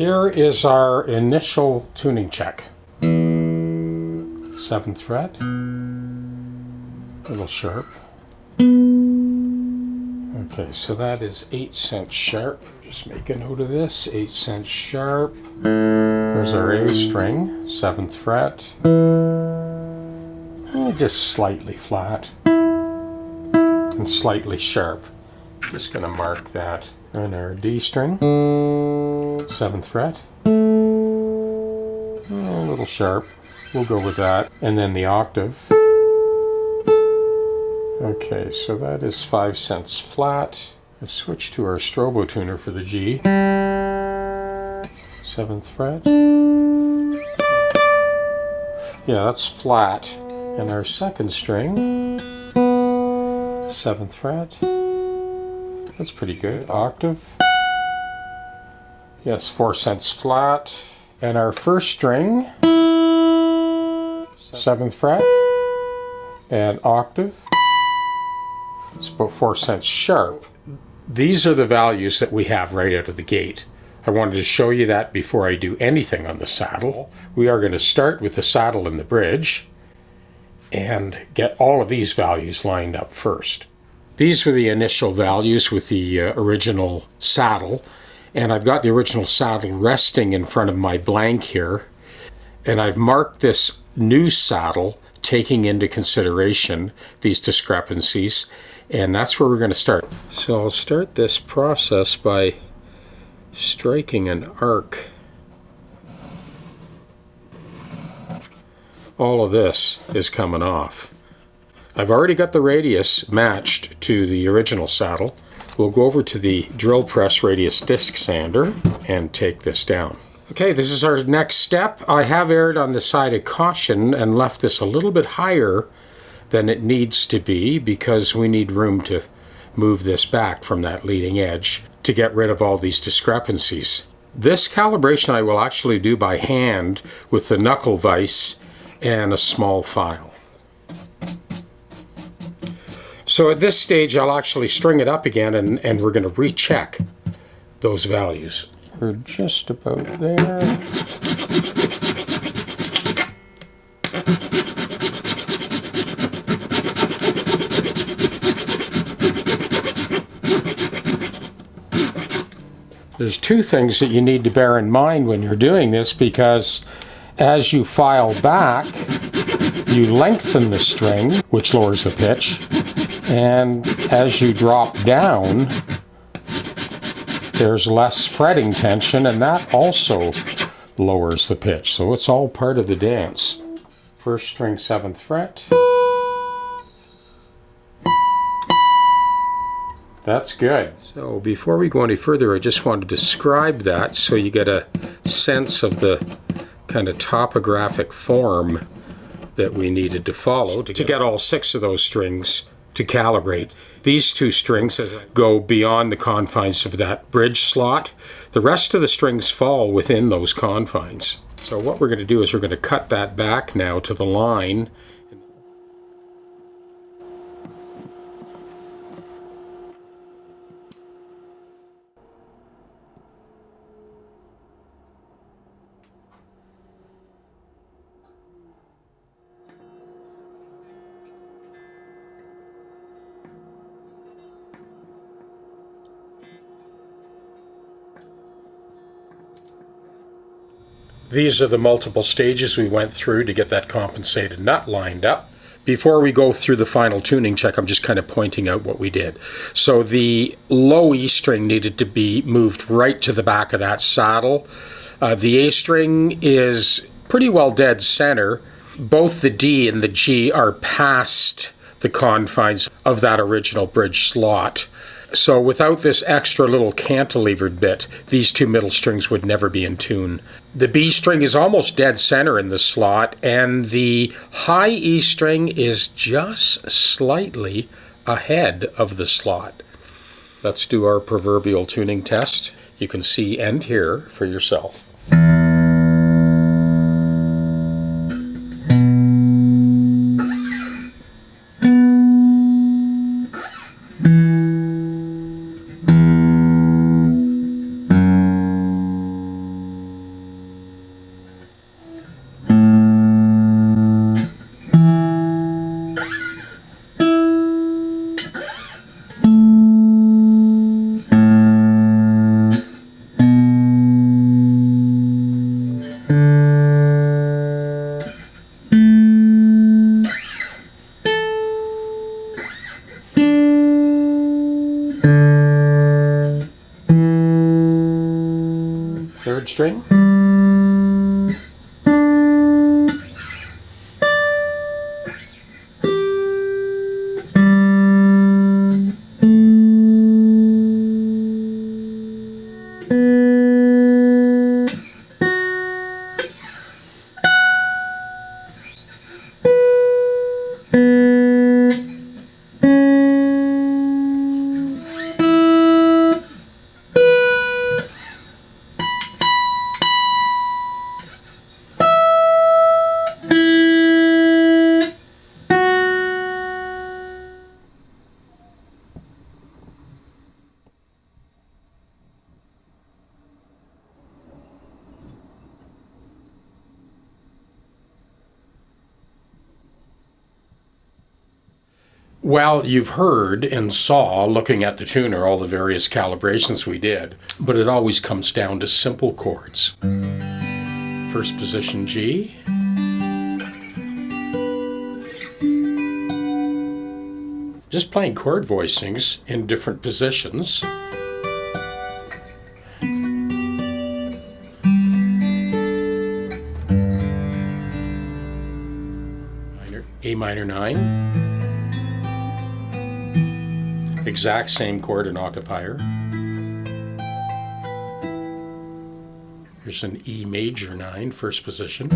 Here is our initial tuning check. 7th fret, a little sharp. Okay, so that is 8 cents sharp. Just make a note of this, 8 cents sharp. There's our A string, 7th fret. Just slightly flat and slightly sharp. Just going to mark that. And our D string, 7th fret. A little sharp. We'll go with that. And then the octave. Okay, so that is 5 cents flat. Let's switch to our strobo tuner for the G. 7th fret. Yeah, that's flat. And our second string, 7th fret. That's pretty good. Octave. Yes, 4 cents flat. And our first string, 7th fret. And octave. It's about 4 cents sharp. These are the values that we have right out of the gate. I wanted to show you that before I do anything on the saddle. We are going to start with the saddle and the bridge and get all of these values lined up first. These were the initial values with the original saddle, and I've got the original saddle resting in front of my blank here, and I've marked this new saddle taking into consideration these discrepancies, and that's where we're going to start. So I'll start this process by striking an arc. All of this is coming off. I've already got the radius matched to the original saddle. We'll go over to the drill press radius disc sander and take this down. Okay, this is our next step. I have erred on the side of caution and left this a little bit higher than it needs to be because we need room to move this back from that leading edge to get rid of all these discrepancies. This calibration I will actually do by hand with the knuckle vise and a small file. So at this stage I'll actually string it up again and we're going to recheck those values. We're just about there. There's two things that you need to bear in mind when you're doing this, because as you file back, you lengthen the string, which lowers the pitch, and as you drop down, there's less fretting tension, and that also lowers the pitch. So it's all part of the dance. First string, 7th fret. That's good. So before we go any further, I just want to describe that so you get a sense of the kind of topographic form that we needed to follow to get all 6 of those strings to calibrate. These 2 strings go beyond the confines of that bridge slot. The rest of the strings fall within those confines. So what we're going to do is we're going to cut that back now to the line. These are the multiple stages we went through to get that compensated nut lined up. Before we go through the final tuning check, I'm just kind of pointing out what we did. So the low E string needed to be moved right to the back of that saddle. The A string is pretty well dead center. Both the D and the G are past the confines of that original bridge slot. So without this extra little cantilevered bit, these 2 middle strings would never be in tune. The B string is almost dead center in the slot, and the high E string is just slightly ahead of the slot. Let's do our proverbial tuning test. You can see and hear for yourself. string. Well, you've heard and saw, looking at the tuner, all the various calibrations we did, but it always comes down to simple chords. First position G, just playing chord voicings in different positions. A minor 9. Exact same chord, an octave higher. Here's an E major 9, first position.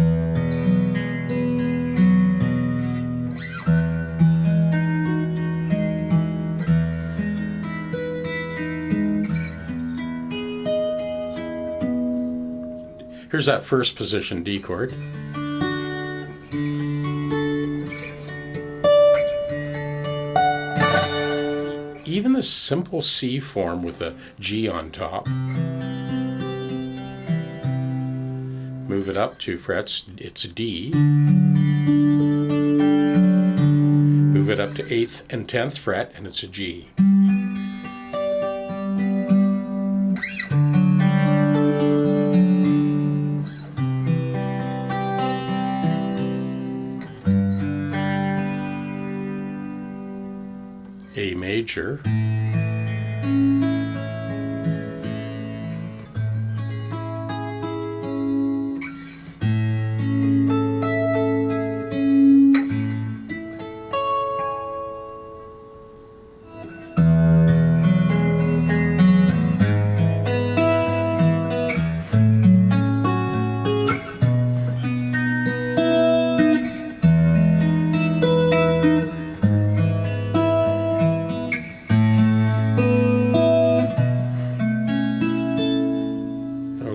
Here's that first position D chord. Even the simple C form with a G on top. Move it up 2 frets, it's D. Move it up to 8th and 10th fret, and it's a G. A major.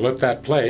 Let that play.